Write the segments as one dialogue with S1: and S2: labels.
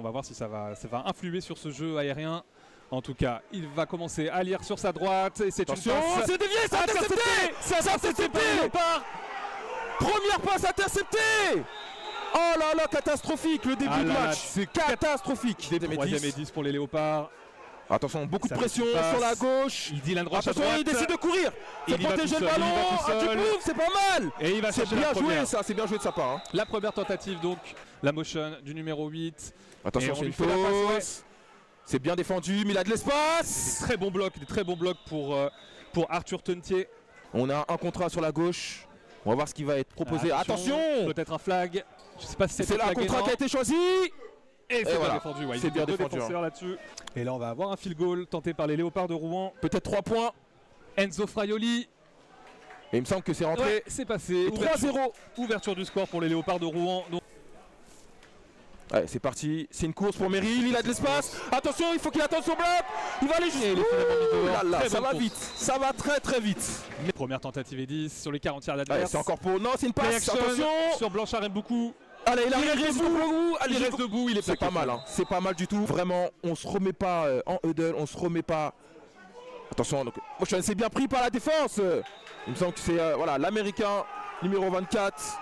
S1: On va voir si ça va influer sur ce jeu aérien. En tout cas, il va commencer à lire sur sa droite et c'est une passe.
S2: C'est dévié, c'est intercepté. C'est intercepté. Première passe interceptée. Oh là là, catastrophique le début de match. C'est catastrophique.
S1: Troisième et 10 pour les Léopards.
S2: Attention, beaucoup de pression sur la gauche.
S1: Il dit la droite à
S2: attention,
S1: droite.
S2: il décide de courir. Il protéger le ballon. Tu pouf, c'est pas mal.
S1: Et il va
S2: C'est
S1: chercher
S2: bien
S1: la
S2: joué
S1: première.
S2: ça, c'est bien joué de sa part. Hein.
S1: La première tentative donc, la motion du numéro 8.
S2: Attention, c'est une pause. C'est bien défendu, mais il a de l'espace.
S1: Des très bons blocs pour Arthur Tentier.
S2: On a un contrat sur la gauche. On va voir ce qui va être proposé. Attention,
S1: peut-être un flag. Je sais pas si
S2: c'est là un contrat qui a été choisi.
S1: Et c'est bien défendu. Ouais,
S2: c'est bien défendu.
S1: Là-dessus. Et là, on va avoir un field goal tenté par les Léopards de Rouen.
S2: Peut-être 3 points.
S1: Enzo Fraioli.
S2: Et il me semble que c'est rentré.
S1: Ouais, c'est passé.
S2: 3-0.
S1: Ouverture du score pour les Léopards de Rouen. Donc...
S2: Allez, c'est parti. C'est une course pour Meryl. Il a de l'espace. Attention, il faut qu'il attende son bloc. Il va aller jusqu'au bout. Ça va vite. Ça va très très vite.
S1: Première tentative et 10 sur les 40 yards d'adverse.
S2: C'est encore pour. Non, c'est une passe. Attention.
S1: Sur Blanchard aime beaucoup.
S2: Allez, il reste debout.
S1: Il reste debout, il est
S2: C'est pas mal, hein. C'est pas mal du tout. Vraiment, on se remet pas en huddle, on se remet pas. Attention, donc, Motion s'est bien pris par la défense. Il me semble que c'est voilà, l'américain numéro 24.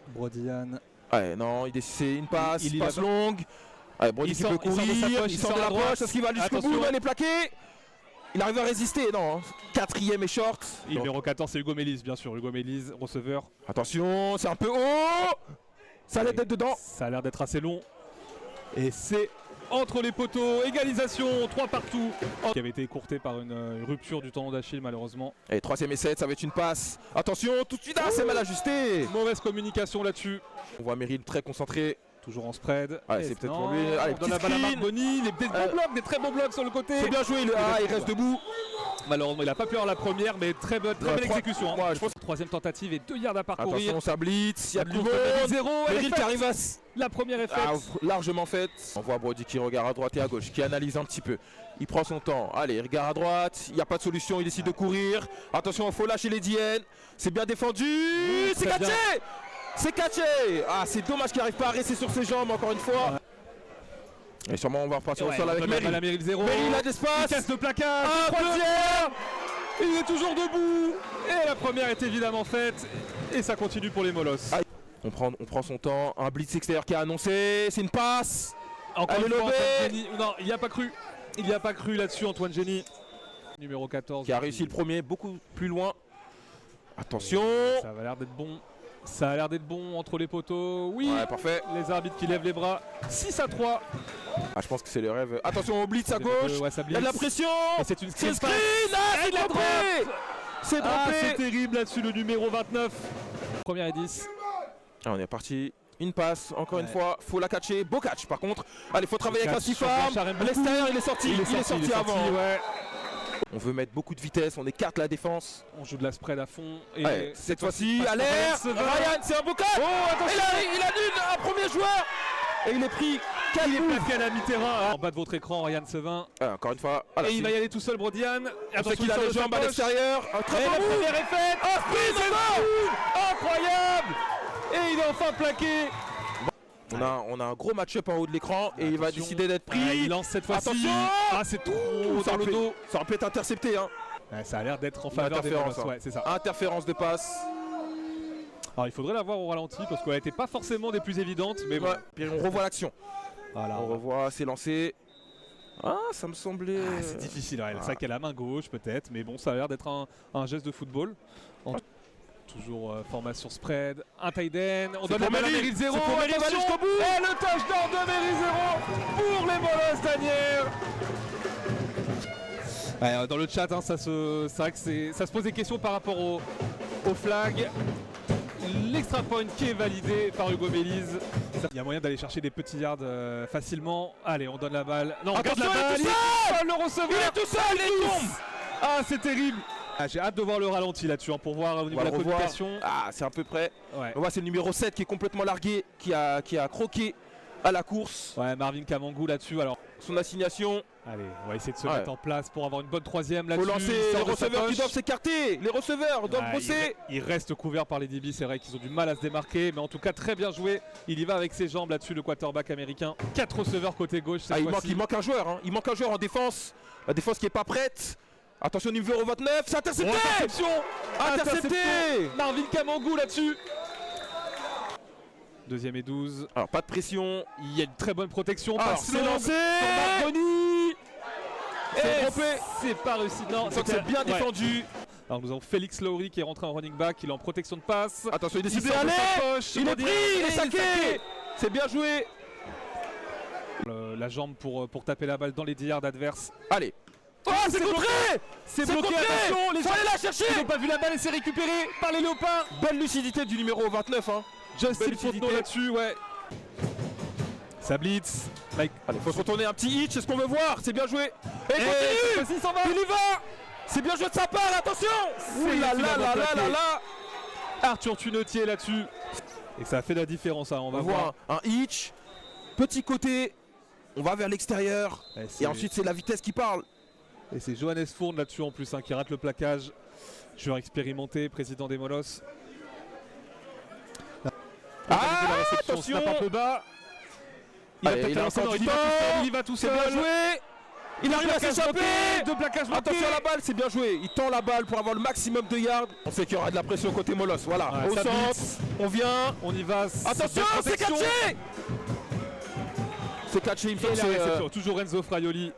S1: Brodian.
S2: Ouais, non, c'est une passe, il passe longue. Ouais, Brody qui peut courir, il sort de la poche, est-ce qu'il va aller jusqu'au bout? Il est plaqué. Il arrive à résister, non. Quatrième et short.
S1: Numéro 14, c'est Hugo Mélis, bien sûr. Hugo Mélis, receveur.
S2: Attention, c'est un peu haut. Ça a l'air d'être dedans.
S1: Ça a l'air d'être assez long. Et c'est entre les poteaux. Égalisation, 3 partout. Qui avait été écourté par une rupture du tendon d'Achille, malheureusement.
S2: Et troisième et 7, ça va être une passe. Attention, tout de suite, c'est mal ajusté.
S1: Mauvaise communication là-dessus.
S2: On voit Meryl très concentré.
S1: Toujours en spread.
S2: Ouais, c'est peut-être pour lui. Allez,
S1: on donne la balle à Marc Bonny. Des très bons blocs sur le côté.
S2: C'est bien joué. Il reste debout.
S1: Malheureusement, il n'a pas pu avoir la première, mais très belle exécution.
S2: Ouais, je pense...
S1: Troisième tentative et 2 yards à parcourir.
S2: Attention, ça blitz. Il y a du monde. Meryl qui arrive à...
S1: La première est faite.
S2: Largement faite. On voit Brody qui regarde à droite et à gauche, qui analyse un petit peu. Il prend son temps. Allez, il regarde à droite. Il n'y a pas de solution. Il décide de courir. Attention, il faut lâcher les DN. C'est bien défendu. C'est catché. C'est catché. Ah, c'est dommage qu'il n'arrive pas à rester sur ses jambes encore une fois. Et sûrement on va repartir au sol avec Meryl.
S1: Meryl 0.
S2: Meryl a d'espace.
S1: Il casse le placage.
S2: Troisième.
S1: Il est toujours debout. Et la première est évidemment faite. Et ça continue pour les Molosses.
S2: Ah, on prend son temps. Un blitz extérieur qui a annoncé. C'est une passe.
S1: Encore une fois, non, il n'y a pas cru. Il n'y a pas cru là-dessus, Antoine Génie. Numéro 14.
S2: Qui a réussi le premier beaucoup plus loin. Attention.
S1: Ça a l'air d'être bon. Ça a l'air d'être bon entre les poteaux. Oui,
S2: ouais, parfait.
S1: Les arbitres qui lèvent les bras. 6-3.
S2: Ah, je pense que c'est le rêve. Attention au blitz à gauche.
S1: Ouais,
S2: il y a de la pression.
S1: C'est une
S2: screen. C'est droppé. C'est droppé.
S1: C'est terrible là-dessus, le numéro 29. Première et 10.
S2: Ah, on est parti. Une passe, encore une fois. Faut la catcher. Beau catch par contre. Allez, faut travailler avec un Sifam. À l'extérieur, il est sorti. Il est sorti avant.
S1: Ouais.
S2: On veut mettre beaucoup de vitesse, on écarte la défense.
S1: On joue de la spread à fond. Et
S2: ouais, cette fois-ci, à l'air. Ryan, c'est un beau catch.
S1: Oh, attention.
S2: Il annule un premier joueur. Et il est pris.
S1: Il est plaqué à la mi-terrain. En bas de votre écran, Ryan Sevin.
S2: Encore une fois.
S1: Et il va y aller tout seul, Brodian.
S2: Attention, il a les jambes à l'extérieur.
S1: La première est faite.
S2: Oh, sprint,
S1: incroyable. Et il est enfin plaqué.
S2: On a un gros match-up en haut de l'écran et il va décider d'être pris.
S1: Il lance cette fois-ci.
S2: Attention.
S1: Ah, c'est trop dans le dos.
S2: Ça aurait pu être intercepté. Hein.
S1: Ouais, ça a l'air d'être en faveur des Molosses. Ouais, c'est ça.
S2: Interférence de passe.
S1: Alors il faudrait la voir au ralenti parce qu'elle n'était pas forcément des plus évidentes. Mais bon.
S2: Puis on revoit l'action.
S1: Voilà,
S2: on revoit, c'est lancé. Ah, ça me semblait...
S1: c'est difficile, ouais. C'est ça qu'elle a la main gauche peut-être. Mais bon, ça a l'air d'être un geste de football. Toujours formation spread, un tight end, on donne la balle à Meryl 0,
S2: jusqu'au bout.
S1: Et le touchdown de Meryl 0 pour les Molosses d'Asnières. Ouais, dans le chat, hein, c'est vrai que ça se pose des questions par rapport au flag. L'extra point qui est validé par Hugo Mélis. Il y a moyen d'aller chercher des petits yards facilement. Allez, on donne la balle. Non, on garde la balle. Le receveur.
S2: Il est tout seul, il tombe.
S1: Ah, c'est terrible. Ah, j'ai hâte de voir le ralenti là-dessus pour voir au niveau de la communication.
S2: Ah, c'est à peu près.
S1: Ouais.
S2: On voit c'est le numéro 7 qui est complètement largué, qui a croqué. à la course.
S1: Ouais, Marvin Kamangou là-dessus. Alors,
S2: Son assignation.
S1: allez, on va essayer de se
S2: Ouais.
S1: mettre en place pour avoir une bonne troisième
S2: Faut
S1: là-dessus.
S2: lancer
S1: Il sort
S2: les
S1: de sa
S2: receveurs qui
S1: poche.
S2: doivent s'écarter. Les receveurs doivent
S1: Ouais,
S2: bosser.
S1: il reste couvert par les DB, c'est vrai qu'ils ont du mal à se démarquer, mais en tout cas très bien joué. Il y va avec ses jambes là-dessus, le quarterback américain. 4 receveurs côté gauche cette fois-ci.
S2: Il manque un joueur, hein. Il manque un joueur en défense. La défense qui est pas prête. Attention numéro 29, c'est intercepté.
S1: Interception.
S2: Intercepté.
S1: Marvin Kamangou là-dessus. Deuxième et 12.
S2: Alors pas de pression.
S1: Il y a une très bonne protection.
S2: Alors
S1: Passe
S2: c'est
S1: longue
S2: lancé.
S1: sur Marconi.
S2: C'est
S1: Et
S2: trompé.
S1: c'est pas réussi. Non,
S2: C'est bien
S1: ouais.
S2: défendu.
S1: Alors nous avons Félix Lowry qui est rentré en running back, il est en protection de passe.
S2: Attention, il décide
S1: Il
S2: de
S1: sort de
S2: aller.
S1: sa poche,
S2: Il est
S1: Rodin.
S2: pris, il est
S1: Et
S2: saqué. C'est bien joué.
S1: La jambe pour taper la balle dans les 10 yards adverses.
S2: Allez. Oh, c'est contré.
S1: C'est
S2: C'est
S1: bloqué,
S2: contré.
S1: attention, les
S2: Faut
S1: gens
S2: aller la chercher.
S1: ils n'ont pas vu la balle et c'est récupéré par les Léopards.
S2: Belle lucidité du numéro 29. Hein.
S1: Justin
S2: Belle
S1: Fontenot
S2: lucidité.
S1: là-dessus, ouais. Ça blitz. Mike.
S2: Allez, faut se retourner un petit hitch, c'est ce qu'on veut voir. C'est bien joué. Et
S1: cette
S2: continue.
S1: fois-ci, il s'en va.
S2: Il y va. C'est bien joué de sa part, attention. Ouh là là là là là là.
S1: Arthur Tunetier là-dessus. Et ça a fait la différence, hein. On
S2: On
S1: va
S2: va
S1: voir.
S2: voir un hitch. Petit côté. On va vers l'extérieur. Et ensuite, c'est la vitesse qui parle.
S1: Et c'est Johannes Fourne là-dessus en plus, hein, qui rate le plaquage. Joueur expérimenté, président des Molosses.
S2: Ah,
S1: la réception,
S2: attention.
S1: snap un peu bas. Il
S2: Allez,
S1: va peut-être
S2: il a
S1: lancer,
S2: encore
S1: non,
S2: du
S1: il y va
S2: temps.
S1: tout seul, il y va tout
S2: C'est
S1: seul.
S2: bien joué. Il arrive à
S1: Plaquage
S2: s'échapper.
S1: manqué, deux plaquages manqués.
S2: Attention à la balle, c'est bien joué. Il tend la balle pour avoir le maximum de yards. On sait qu'il y aura de la pression côté Molos. Voilà,
S1: Ouais,
S2: au
S1: ça
S2: centre.
S1: blitz.
S2: On vient.
S1: On y va.
S2: Attention, c'est
S1: protection.
S2: catché. C'est catché, il me
S1: Et
S2: semble.
S1: la
S2: C'est
S1: réception, toujours Enzo Fraioli.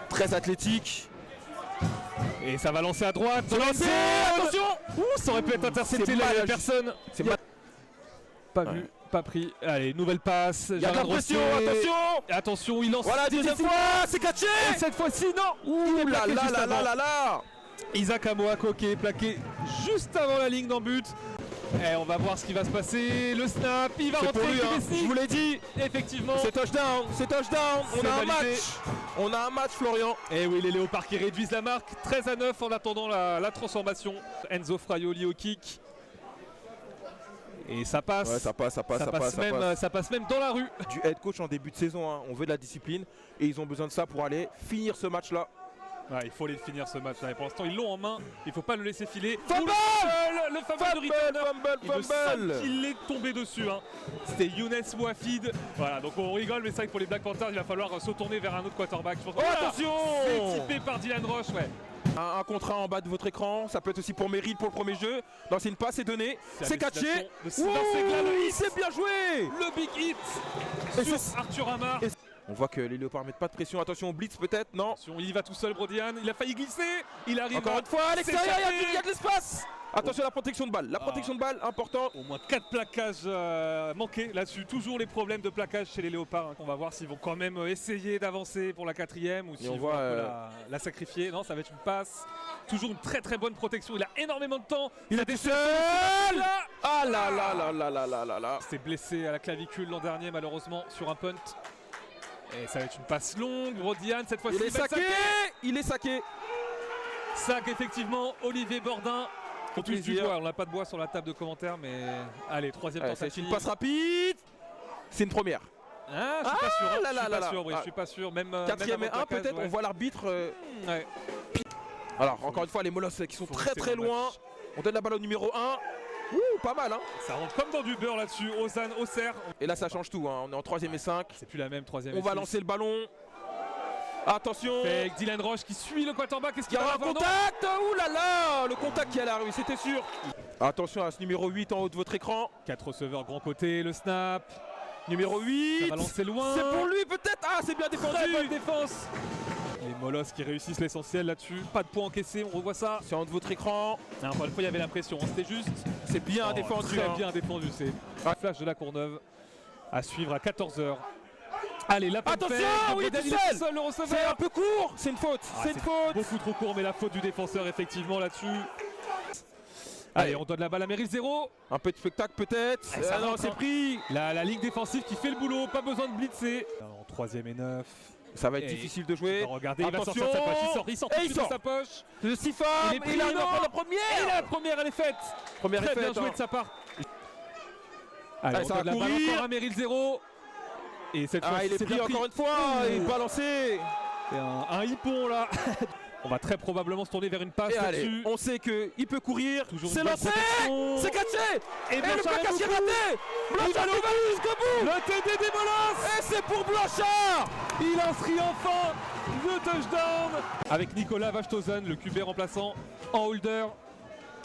S2: très athlétique.
S1: Et ça va lancer à droite.
S2: C'est lancé. Attention.
S1: Ouh, ça aurait pu être intercepté,
S2: C'est
S1: là,
S2: mal
S1: il y a
S2: agi.
S1: personne.
S2: C'est
S1: Il y a-
S2: mal.
S1: Pas
S2: Ouais.
S1: vu, pas pris. Allez, nouvelle passe.
S2: Il y a de la pression, attention.
S1: Attention, il lance.
S2: Voilà, deuxième fois, c'est catché.
S1: Et cette fois-ci, non.
S2: Ouh
S1: Il est
S2: là
S1: plaqué
S2: là
S1: juste
S2: là
S1: avant.
S2: là là là.
S1: Isaac Amoako qui est plaqué juste avant la ligne d'en but. Et on va voir ce qui va se passer. Le snap, il va
S2: C'est
S1: rentrer.
S2: pour lui, hein.
S1: Messi.
S2: Je vous l'ai dit.
S1: Effectivement.
S2: C'est touchdown, c'est touchdown. On
S1: C'est
S2: a un
S1: validé.
S2: match. On a un match, Florian.
S1: Et oui, les Léopards qui réduisent la marque. 13-9 en attendant la transformation. Enzo Fraioli au kick. Et ça passe.
S2: Ouais, ça passe, ça passe, ça passe, ça
S1: même,
S2: passe.
S1: ça passe même dans la rue.
S2: Du head coach en début de saison, hein. On veut de la discipline et ils ont besoin de ça pour aller finir ce match-là.
S1: Ouais, il faut les finir ce match. Et pour l'instant, ils l'ont en main. Il faut pas le laisser filer.
S2: Fumble.
S1: Le fameux de returner. Il me semble
S2: Fumble.
S1: qu'il est tombé dessus. Hein. C'était Younes Mouafid. Voilà, donc on rigole, mais c'est vrai que pour les Black Panthers, il va falloir se tourner vers un autre quarterback. Je pense que-
S2: Oh,
S1: Voilà.
S2: attention.
S1: C'est typé par Dylan Roche, ouais.
S2: Un contrat en bas de votre écran, ça peut être aussi pour Meryl pour le premier jeu. Non, c'est une passe, c'est donné, c'est catché.
S1: De Sylvain Segla, le hit.
S2: C'est bien joué.
S1: Le big hit
S2: Et
S1: sur
S2: c'est-
S1: Arthur Amar.
S2: et- On voit que les Léopards mettent pas de pression. Attention au blitz peut-être, non.
S1: Attention, il y va tout seul, Brodian. Il a failli glisser. Il arrive
S2: Encore
S1: à
S2: une fois, à l'extérieur,
S1: s'échapper.
S2: il y a de l'espace. Attention à la protection de balle. La protection de balle, important.
S1: Au moins 4 plaquages manqués là-dessus. Toujours les problèmes de plaquage chez les Léopards. Hein. On va voir s'ils vont quand même essayer d'avancer pour la 4e ou s'ils
S2: on
S1: vont
S2: voit,
S1: un peu la sacrifier. Non, ça va être une passe. Toujours une très très bonne protection. Il a énormément de temps.
S2: Il est seul. Ah là là là là là là là là.
S1: Il s'est blessé à la clavicule l'an dernier malheureusement sur un punt. Et ça va être une passe longue. Brodian cette fois-ci.
S2: Il est
S1: va être
S2: saqué. Il est saqué.
S1: Sac effectivement. Olivier Bordin. On touche du
S2: plaisir.
S1: bois. On n'a pas de bois sur la table de commentaires, mais allez, troisième
S2: Allez, c'est
S1: tentative.
S2: une passe rapide. C'est une première.
S1: Ah, je suis pas sûr. Hein.
S2: là
S1: Je
S2: là
S1: suis
S2: là
S1: pas
S2: là.
S1: sûr. Oui,
S2: Ah.
S1: je suis pas sûr. Même
S2: Quatrième et
S1: même
S2: un
S1: avant le
S2: peut-être.
S1: plaquage,
S2: On voit l'arbitre.
S1: ouais.
S2: Alors encore une fois les Molosses qui sont
S1: Faut
S2: très
S1: rester
S2: très
S1: dans le
S2: loin.
S1: match.
S2: On donne la balle au numéro 1. Ouh, pas mal hein.
S1: Ça rentre comme dans du beurre là-dessus. Ozan, Auxerre.
S2: Et là ça change tout hein. On est en 3ème et 5.
S1: C'est plus la même troisième.
S2: On va lancer le ballon. Attention.
S1: avec Dylan Roche qui suit le quarterback. Est-ce
S2: Il y
S1: qu'il va
S2: aura un
S1: avoir
S2: contact. Ouh là là. Le contact qui est à la rue, c'était sûr. Attention à ce numéro 8 en haut de votre écran.
S1: 4 receveurs grand côté, le snap.
S2: Numéro 8.
S1: Ça va lancer loin.
S2: C'est pour lui peut-être. Ah c'est bien
S1: Très
S2: défendu.
S1: bonne défense. Les Molosses qui réussissent l'essentiel là-dessus. Pas de points encaissés, on revoit ça.
S2: C'est en haut de votre écran.
S1: Ah, encore une fois, il y avait l'impression. Hein. C'était juste.
S2: C'est bien
S1: Oh,
S2: défendu.
S1: Très
S2: hein.
S1: bien défendu. C'est un flash de la Courneuve à suivre à 14h. Allez, la peine
S2: Attention,
S1: faite.
S2: oui,
S1: Brodel,
S2: tout
S1: il est
S2: seul.
S1: tout seul, le
S2: C'est un
S1: receveur.
S2: peu court. C'est une faute.
S1: Ah,
S2: c'est une faute.
S1: Beaucoup trop court, mais la faute du défenseur, effectivement, là-dessus. Allez, on donne la balle à Meryl 0.
S2: Un peu de spectacle peut-être.
S1: Ah, ça
S2: non,
S1: rentre,
S2: c'est
S1: hein.
S2: pris.
S1: La ligne défensive qui fait le boulot, pas besoin de blitzer. En 3ème et 9.
S2: Ça va être
S1: Et
S2: difficile de jouer.
S1: Regardez, il va
S2: Attention.
S1: sortir de sa poche, il sort tout
S2: Et
S1: de
S2: il
S1: suite de
S2: sort.
S1: sa poche.
S2: Le 6 femmes.
S1: Il est pris,
S2: Il arrive à
S1: non.
S2: prendre la première.
S1: Et la première, elle est faite.
S2: Première
S1: Très
S2: est
S1: bien
S2: faite,
S1: joué
S2: hein.
S1: de sa part. Allez,
S2: Allez,
S1: on
S2: ça va
S1: donne la balle
S2: courir.
S1: encore à Meryl 0. Et cette fois,
S2: Ah, il est pris encore une fois, il est balancé.
S1: C'est un hippon là. On va très probablement se tourner vers une passe
S2: Et allez,
S1: là-dessus.
S2: on sait qu'il peut courir.
S1: Toujours
S2: C'est
S1: une bonne
S2: lancé.
S1: protection.
S2: C'est catché. Et le
S1: Blanchard
S2: plaquage est
S1: est
S2: raté. Blanchard qui va jusqu'au bout.
S1: Le TD des Molosses.
S2: Et c'est pour Blanchard.
S1: Il inscrit enfin le touchdown avec Nicolas Wachtosen, le QB remplaçant en holder.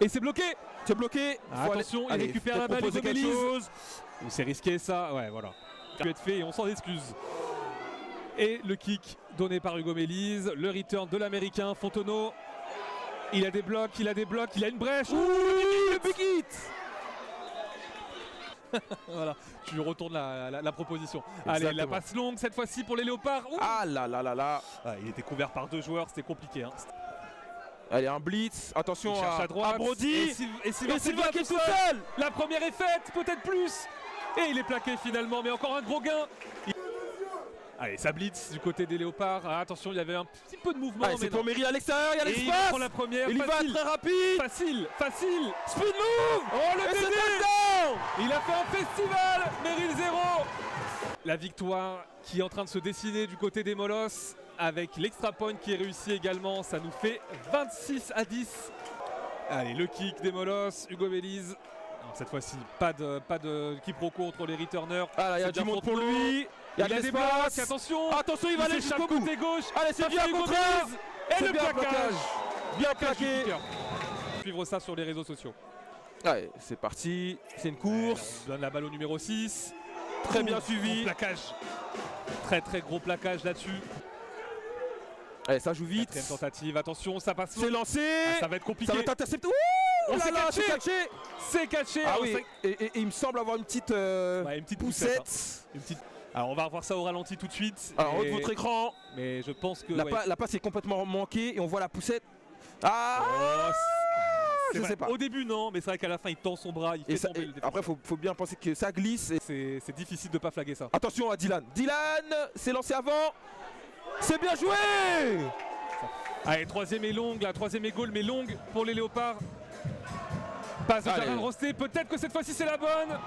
S1: Et c'est bloqué.
S2: C'est bloqué. Faut
S1: Attention,
S2: aller-
S1: il récupère la
S2: peut-être
S1: balle,
S2: proposer
S1: Hugo
S2: quelque
S1: Bélise.
S2: chose.
S1: C'est risqué ça, ouais voilà. Ça peut être fait et on s'en excuse. Et le kick donné par Hugo Bélise, le return de l'américain Fontenot. Il a des blocs, il a une brèche.
S2: Ouh, le big hit.
S1: Voilà, tu lui retournes la proposition.
S2: Exactement.
S1: Allez, la passe longue cette fois-ci pour les Léopards. Ouh.
S2: Ah là là là là.
S1: Ah, il était couvert par 2 joueurs, c'était compliqué. Hein.
S2: Allez, un blitz. Attention
S1: Il cherche à droite.
S2: Brody.
S1: Et Sylvain
S2: Sylvain qui est tout
S1: seul.
S2: seul.
S1: La première est faite, peut-être plus. Et il est plaqué finalement, mais encore un gros gain. Allez, ça blitz du côté des Léopards. Ah, attention, il y avait un petit peu de mouvement.
S2: Allez,
S1: mais
S2: c'est
S1: non.
S2: pour Meryl à l'extérieur, il y a
S1: Et il
S2: l'espace.
S1: prend la première.
S2: Il y va
S1: Facile,
S2: très rapide.
S1: facile.
S2: Speed move.
S1: Oh, le
S2: Et c'est
S1: TD.
S2: touchdown.
S1: Il a fait un festival. Meryl 0. La victoire qui est en train de se dessiner du côté des Molosses avec l'extra point qui est réussi également. Ça nous fait 26-10. Allez, le kick des Molosses, Hugo Bélise. Alors, cette fois-ci, pas de quiproquo entre les returners.
S2: Ah là, il y a
S1: C'est
S2: du
S1: bien
S2: monde pour
S1: Fontenot.
S2: lui. Il y a de
S1: des blocs,
S2: l'espace.
S1: attention.
S2: Attention, il va aller
S1: s'échappe
S2: jusqu'au bout.
S1: côté gauche.
S2: Allez, c'est
S1: Ça
S2: bien
S1: fait Hugo
S2: contre
S1: Bélise. Et
S2: C'est
S1: le
S2: bien
S1: plaquage.
S2: Bien plaqué.
S1: Suivre ça sur les réseaux sociaux.
S2: Allez, c'est parti. C'est une course.
S1: On donne la balle au numéro 6.
S2: Très bien suivi.
S1: Gros plaquage. Très gros plaquage là-dessus.
S2: Allez, ça joue vite.
S1: Quatrième tentative, attention, ça passe.
S2: C'est lancé.
S1: Ça va être compliqué.
S2: Ça va être intercepté. Ouh
S1: Oh,
S2: là
S1: c'est
S2: là,
S1: catché.
S2: c'est catché.
S1: C'est catché.
S2: Ah
S1: Alors,
S2: oui. Et il me semble avoir une petite
S1: ouais, une petite poussette.
S2: poussette.
S1: Une petite... Alors on va revoir ça au ralenti tout de suite.
S2: Alors,
S1: mais...
S2: haut de votre écran.
S1: mais je pense que...
S2: La,
S1: ouais.
S2: la passe est complètement manquée et on voit la poussette. Ah,
S1: Oh, c'est
S2: je
S1: vrai.
S2: sais pas.
S1: Au début non, mais c'est vrai qu'à la fin il tend son bras, il fait
S2: Et ça-
S1: tomber
S2: et
S1: le défenseur.
S2: après, faut bien penser que ça glisse. Et...
S1: C'est difficile de pas flaguer ça.
S2: Attention à Dylan. Dylan, c'est lancé avant. C'est bien joué.
S1: Allez, troisième est longue, la troisième est goal mais longue pour les Léopards. Passe de
S2: Allez.
S1: Jarin Rosté, peut-être que cette fois-ci c'est la bonne.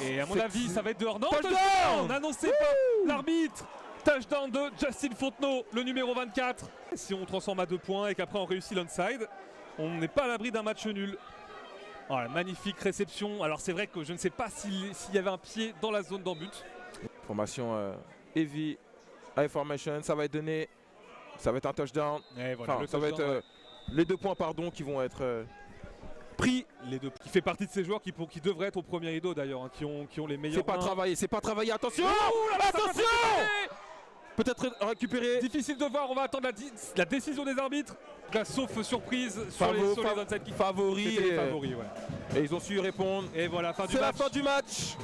S1: Et à mon
S2: C'est-
S1: avis ça va être dehors. Non,
S2: Touchdown.
S1: n'annoncez pas l'arbitre. Touchdown de Justin Fontenot, le numéro 24. Si on transforme à 2 points et qu'après on réussit l'onside, on n'est pas à l'abri d'un match nul. Voilà, magnifique réception. Alors c'est vrai que je ne sais pas s'il y avait un pied dans la zone d'en-but.
S2: Formation heavy high formation, ça va être donné. Ça va être un touchdown.
S1: Et voilà,
S2: Enfin,
S1: le
S2: ça va être
S1: touchdown,
S2: les 2 points pardon qui vont être pris.
S1: les deux. Qui fait partie de ces joueurs qui devraient être au premier rideau d'ailleurs, hein, qui ont les meilleurs.
S2: C'est pas
S1: mains.
S2: travaillé, c'est pas travaillé. Attention.
S1: Ouh là là, ça peut
S2: Attention.
S1: être
S2: Peut-être récupérer.
S1: difficile de voir, on va attendre la décision des arbitres. Là, sauf surprise sur les onside kicks.
S2: Favoris
S1: C'était les
S2: et,
S1: favoris, ouais.
S2: et ils ont su répondre.
S1: Et voilà, fin du
S2: C'est la
S1: match.
S2: fin du match.